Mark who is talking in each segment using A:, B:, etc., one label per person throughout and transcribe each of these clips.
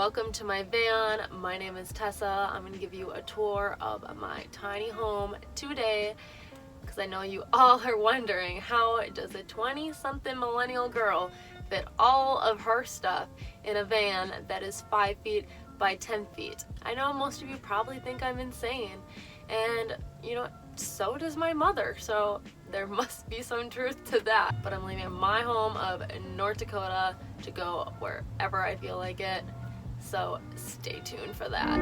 A: Welcome to my van. My name is Tessa. I'm going to give you a tour of my tiny home today because I know you all are wondering, how does a 20-something millennial girl fit all of her stuff in a van that is 5 feet by 10 feet? I know most of you probably think I'm insane, and you know, so does my mother, so there must be some truth to that. But I'm leaving my home of North Dakota to go wherever I feel like it, so stay tuned for that.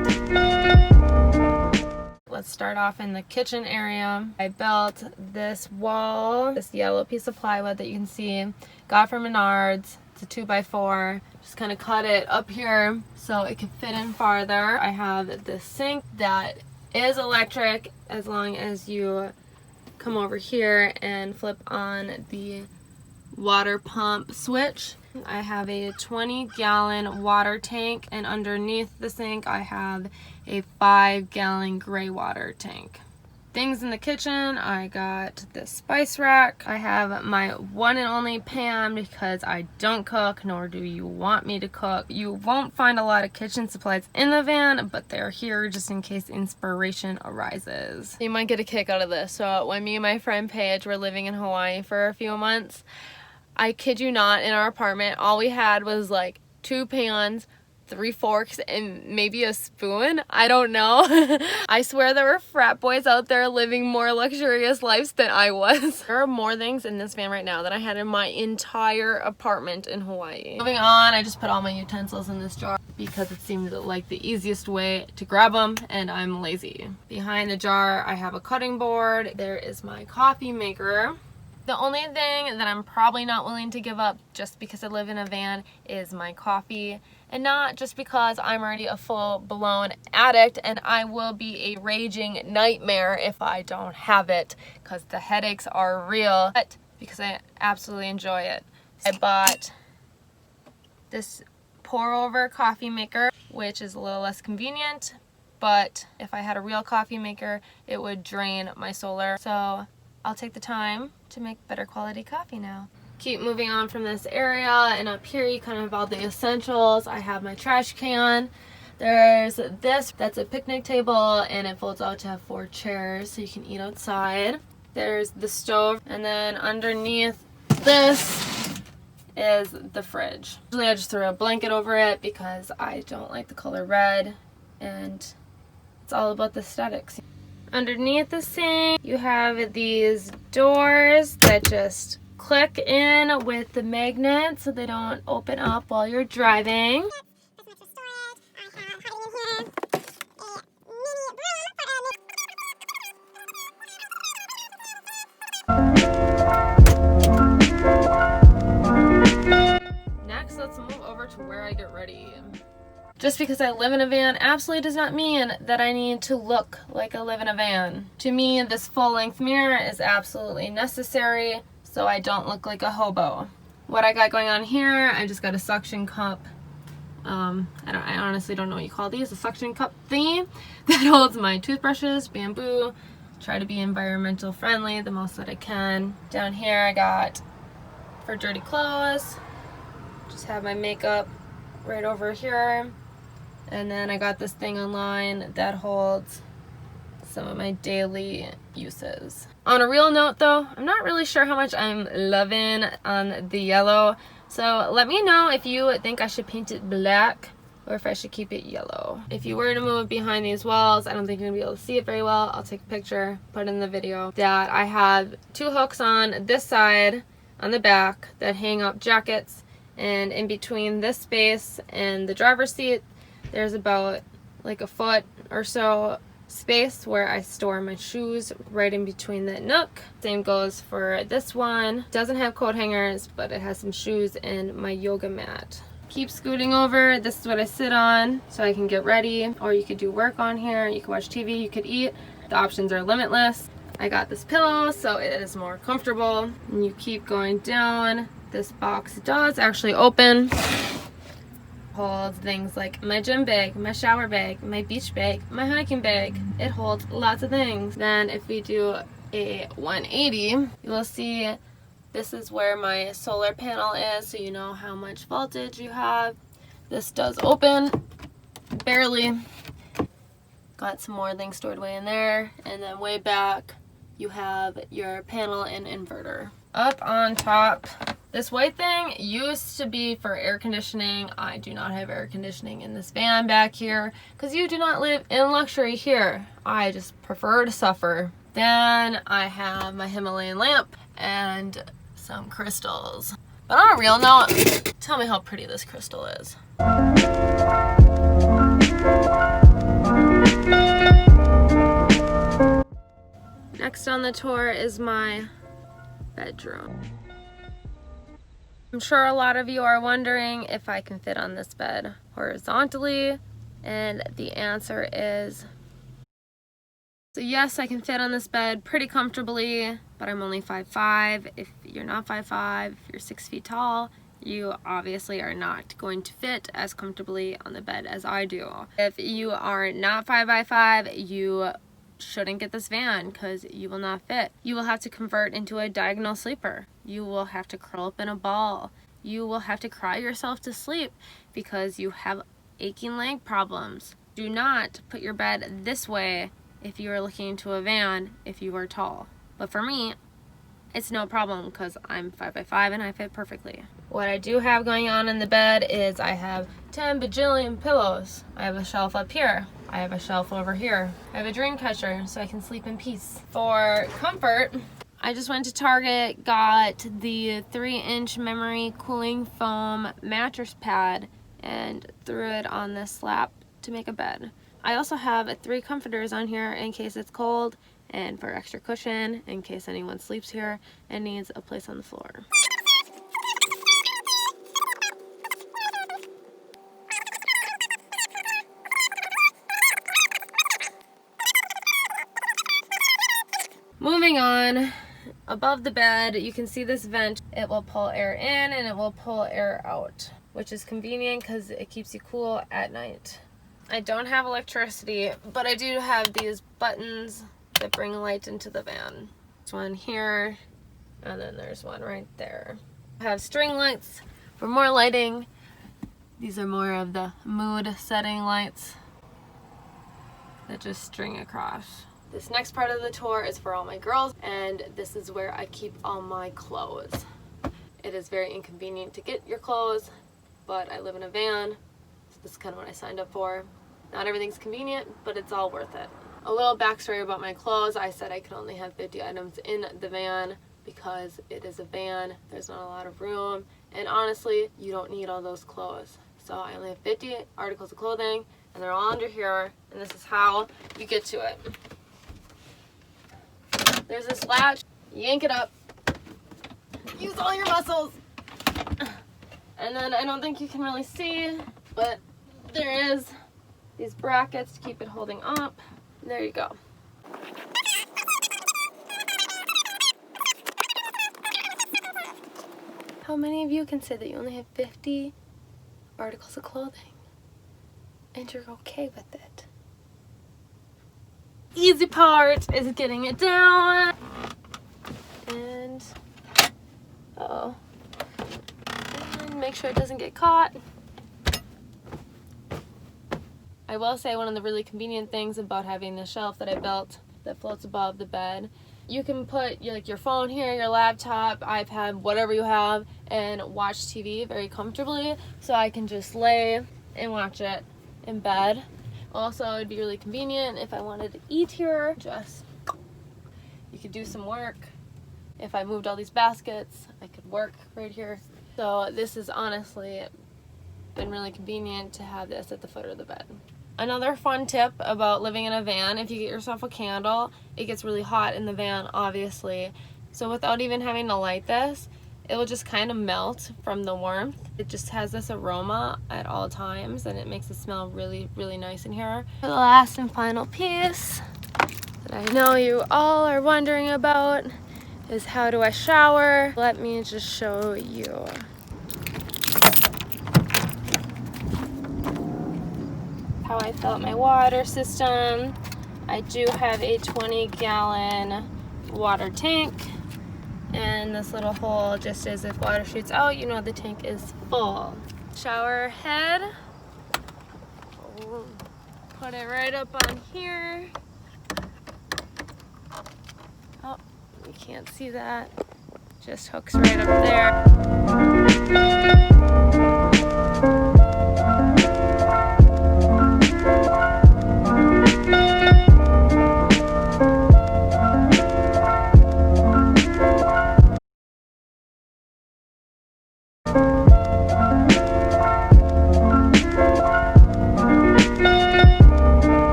A: Let's start off in the kitchen area. I built this wall, this yellow piece of plywood that you can see, got from Menards. It's a 2x4. Just kind of cut it up here so it can fit in farther. I have this sink that is electric as long as you come over here and flip on the water pump switch. I have a 20-gallon water tank, and underneath the sink I have a 5-gallon gray water tank. Things in the kitchen, I got this spice rack. I have my one and only pan because I don't cook, nor do you want me to cook. You won't find a lot of kitchen supplies in the van, but they're here just in case inspiration arises. You might get a kick out of this. So when me and my friend Paige were living in Hawaii for a few months, I kid you not, in our apartment, all we had was like 2 pans, 3 forks, and maybe a spoon. I don't know. I swear there were frat boys out there living more luxurious lives than I was. There are more things in this van right now than I had in my entire apartment in Hawaii. Moving on, I just put all my utensils in this jar because it seemed like the easiest way to grab them, and I'm lazy. Behind the jar, I have a cutting board. There is my coffee maker. The only thing that I'm probably not willing to give up just because I live in a van is my coffee. And not just because I'm already a full-blown addict and I will be a raging nightmare if I don't have it, because the headaches are real, but because I absolutely enjoy it. I bought this pour-over coffee maker, which is a little less convenient, but if I had a real coffee maker, it would drain my solar. So I'll take the time to make better quality coffee now. Keep moving on from this area, and up here you kind of have all the essentials. I have my trash can. There's this, that's a picnic table, and it folds out to have 4 chairs so you can eat outside. There's the stove, and then underneath this is the fridge. Usually I just throw a blanket over it because I don't like the color red, and it's all about the aesthetics. Underneath the sink, you have these doors that just click in with the magnet so they don't open up while you're driving. Next, let's move over to where I get ready. Just because I live in a van absolutely does not mean that I need to look like I live in a van. To me, this full-length mirror is absolutely necessary so I don't look like a hobo. What I got going on here, I just got a suction cup. I honestly don't know what you call these, a suction cup thingy that holds my toothbrushes, bamboo. Try to be environmental friendly the most that I can. Down here I got for dirty clothes. Just have my makeup right over here. And then I got this thing online that holds some of my daily uses. On a real note though, I'm not really sure how much I'm loving on the yellow. So let me know if you think I should paint it black or if I should keep it yellow. If you were to move behind these walls, I don't think you're gonna be able to see it very well. I'll take a picture, put it in the video, that I have 2 hooks on this side, on the back, that hang up jackets. And in between this space and the driver's seat, there's about like a foot or so space where I store my shoes, right in between that nook. Same goes for this one. Doesn't have coat hangers, but it has some shoes and my yoga mat. Keep scooting over. This is what I sit on so I can get ready, or you could do work on here. You could watch TV, you could eat. The options are limitless. I got this pillow so it is more comfortable. And you keep going down. This box does actually open. Holds things like my gym bag, my shower bag, my beach bag, my hiking bag. It holds lots of things. Then if we do a 180, you will see this is where my solar panel is, so you know how much voltage you have. This does open, barely. Got some more things stored way in there. And then way back, you have your panel and inverter. Up on top, this white thing used to be for air conditioning. I do not have air conditioning in this van back here because you do not live in luxury here. I just prefer to suffer. Then I have my Himalayan lamp and some crystals. But on a real note, tell me how pretty this crystal is. Next on the tour is my bedroom. I'm sure a lot of you are wondering if I can fit on this bed horizontally, and the answer is so yes, I can fit on this bed pretty comfortably, but I'm only 5'5". If you're not 5'5", if you're 6 feet tall, you obviously are not going to fit as comfortably on the bed as I do. If you are not 5'5", you shouldn't get this van because you will not fit. You will have to convert into a diagonal sleeper. You will have to curl up in a ball. You will have to cry yourself to sleep because you have aching leg problems. Do not put your bed this way if you are looking into a van if you are tall. But for me, it's no problem because I'm 5'5" and I fit perfectly. What I do have going on in the bed is I have 10 bajillion pillows. I have a shelf up here. I have a shelf over here. I have a dream catcher so I can sleep in peace. For comfort, I just went to Target, got the 3-inch memory cooling foam mattress pad and threw it on this slab to make a bed. I also have 3 comforters on here in case it's cold and for extra cushion in case anyone sleeps here and needs a place on the floor. Moving on, above the bed you can see this vent. It will pull air in and it will pull air out, which is convenient because it keeps you cool at night. I don't have electricity, but I do have these buttons that bring light into the van. There's one here, and then there's one right there. I have string lights for more lighting. These are more of the mood setting lights that just string across. This next part of the tour is for all my girls, and this is where I keep all my clothes. It is very inconvenient to get your clothes, but I live in a van, so this is kind of what I signed up for. Not everything's convenient, but it's all worth it. A little backstory about my clothes. I said I could only have 50 items in the van because it is a van. There's not a lot of room, and honestly, you don't need all those clothes. So I only have 50 articles of clothing, and they're all under here, and this is how you get to it. There's this latch, yank it up, use all your muscles, and then I don't think you can really see, but there is these brackets to keep it holding up. There you go. How many of you can say that you only have 50 articles of clothing and you're okay with it? Easy part is getting it down. And and make sure it doesn't get caught. I will say one of the really convenient things about having this shelf that I built that floats above the bed, you can put your phone here, your laptop, iPad, whatever you have, and watch TV very comfortably. So I can just lay and watch it in bed. Also, it'd be really convenient if I wanted to eat here. You could do some work. If I moved all these baskets, I could work right here. So this has honestly been really convenient to have this at the foot of the bed. Another fun tip about living in a van, if you get yourself a candle, it gets really hot in the van, obviously. So without even having to light this, it will just kind of melt from the warmth. It just has this aroma at all times, and it makes it smell really, really nice in here. The last and final piece that I know you all are wondering about is how do I shower? Let me just show you. How I fill up my water system. I do have a 20-gallon water tank, and this little hole just as if water shoots out, you know the tank is full. Shower head We'll put it right up on here. Oh, you can't see that. Just hooks right up there.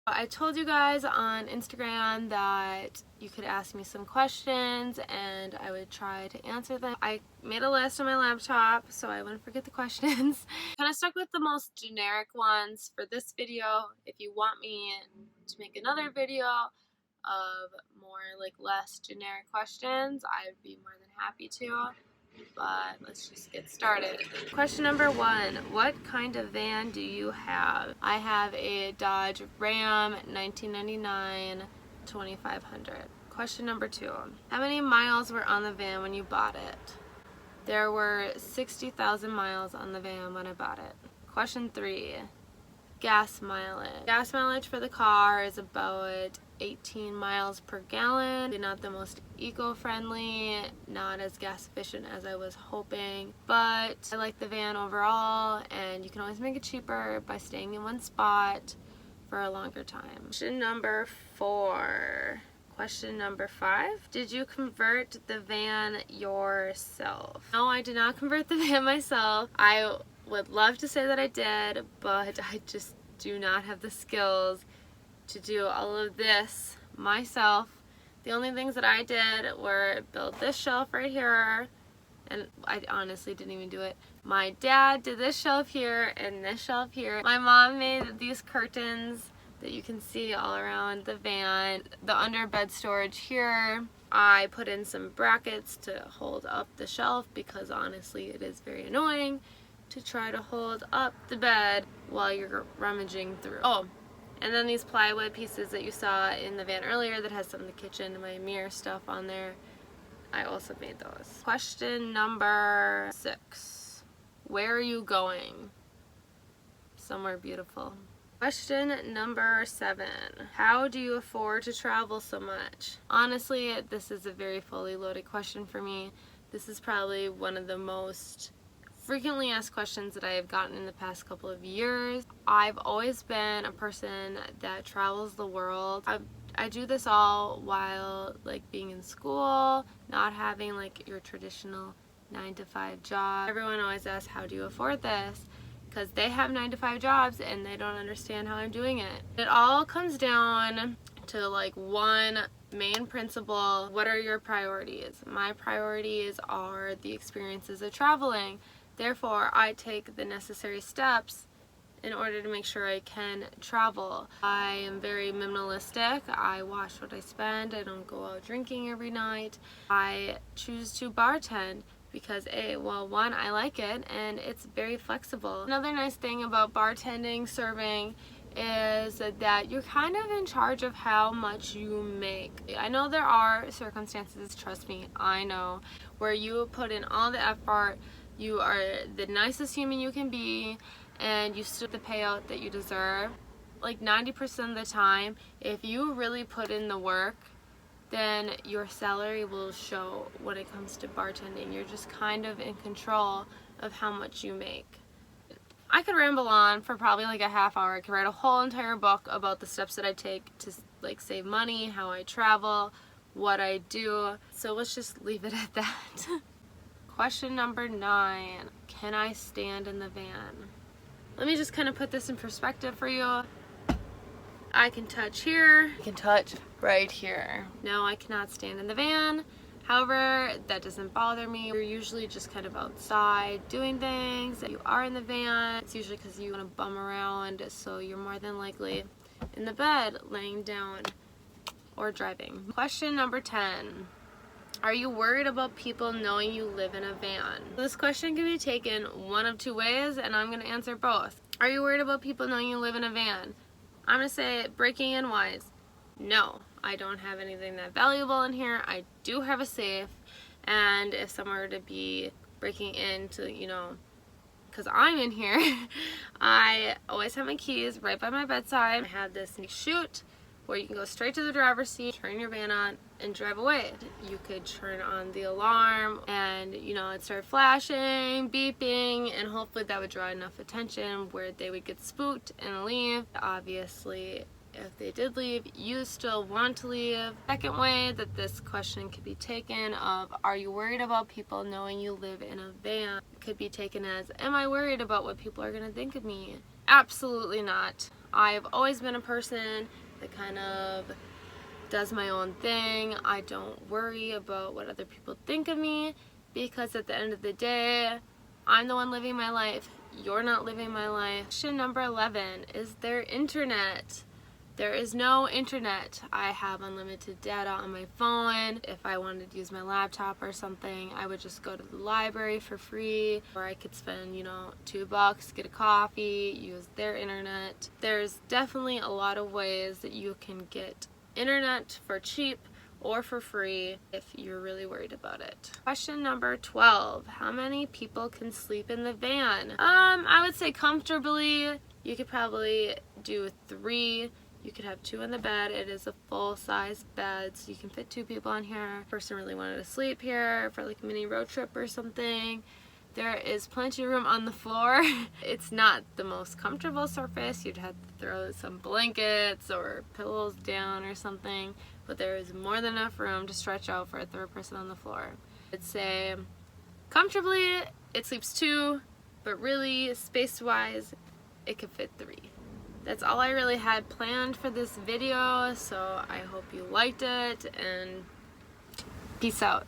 A: I told you guys on Instagram that you could ask me some questions and I would try to answer them. I made a list on my laptop so I wouldn't forget the questions. Kind of stuck with the most generic ones for this video. If you want me to make another video of more like less generic questions, I'd be more than happy to. But let's just get started. Question number 1, what kind of van do you have? I have a Dodge Ram 1999 2500. Question number 2, how many miles were on the van when you bought it? There were 60,000 miles on the van when I bought it. Question 3, gas mileage. Gas mileage for the car is about 18 miles per gallon. Not the most eco-friendly, not as gas efficient as I was hoping, but I like the van overall, and you can always make it cheaper by staying in one spot for a longer time. Question number 4. Question number 5, did you convert the van yourself? No, I did not convert the van myself. I would love to say that I did, but I just do not have the skills to do all of this myself. The only things that I did were build this shelf right here, and I honestly didn't even do it. My dad did this shelf here and this shelf here. My mom made these curtains that you can see all around the van. The underbed storage here. I put in some brackets to hold up the shelf because honestly it is very annoying to try to hold up the bed while you're rummaging through. Oh, and then these plywood pieces that you saw in the van earlier that has some of the kitchen and my mirror stuff on there, I also made those. Question number 6. Where are you going? Somewhere beautiful. Question number 7. How do you afford to travel so much? Honestly, this is a very fully loaded question for me. This is probably one of the most frequently asked questions that I have gotten in the past couple of years. I've always been a person that travels the world. I do this all while like being in school, not having like your traditional 9-to-5 job. Everyone always asks, how do you afford this? Because they have 9-to-5 jobs and they don't understand how I'm doing it. It all comes down to like one main principle. What are your priorities? My priorities are the experiences of traveling. Therefore, I take the necessary steps in order to make sure I can travel. I am very minimalistic. I watch what I spend. I don't go out drinking every night. I choose to bartend because well, one, I like it and it's very flexible. Another nice thing about bartending, serving, is that you're kind of in charge of how much you make. I know there are circumstances, trust me, I know, where you put in all the effort, you are the nicest human you can be, and you still get the payout that you deserve. Like 90% of the time, if you really put in the work, then your salary will show when it comes to bartending. You're just kind of in control of how much you make. I could ramble on for probably like a half hour. I could write a whole entire book about the steps that I take to like save money, how I travel, what I do. So let's just leave it at that. Question number 9, can I stand in the van? Let me just kind of put this in perspective for you. I can touch here, I can touch right here. No, I cannot stand in the van. However, that doesn't bother me. You're usually just kind of outside doing things. You are in the van, it's usually because you want to bum around, so you're more than likely in the bed, laying down, or driving. Question number 10. Are you worried about people knowing you live in a van? This question can be taken one of 2 ways, and I'm going to answer both. Are you worried about people knowing you live in a van? I'm going to say, breaking in wise, no. I don't have anything that valuable in here. I do have a safe, and if someone were to be breaking in to, you know, because I'm in here, I always have my keys right by my bedside. I have this chute where you can go straight to the driver's seat, turn your van on, and drive away. You could turn on the alarm and, you know, it'd start flashing, beeping, and hopefully that would draw enough attention where they would get spooked and leave. Obviously, if they did leave, you still want to leave. Second way that this question could be taken of, are you worried about people knowing you live in a van? It could be taken as, am I worried about what people are going to think of me? Absolutely not. I've always been a person that kind of does my own thing. I don't worry about what other people think of me, because at the end of the day, I'm the one living my life. You're not living my life. Question number 11, is there internet? There is no internet. I have unlimited data on my phone. If I wanted to use my laptop or something, I would just go to the library for free, or I could spend, you know, $2, get a coffee, use their internet. There's definitely a lot of ways that you can get internet for cheap or for free if you're really worried about it. Question number 12, how many people can sleep in the van? I would say comfortably, you could probably do 3. You could have 2 in the bed. It is a full-size bed, so you can fit 2 people in here. Person really wanted to sleep here for like a mini road trip or something. There is plenty of room on the floor. It's not the most comfortable surface. You'd have to throw some blankets or pillows down or something, but there is more than enough room to stretch out for a 3rd person on the floor. I'd say comfortably it sleeps 2, but really space-wise it could fit 3. That's all I really had planned for this video, so I hope you liked it, and peace out.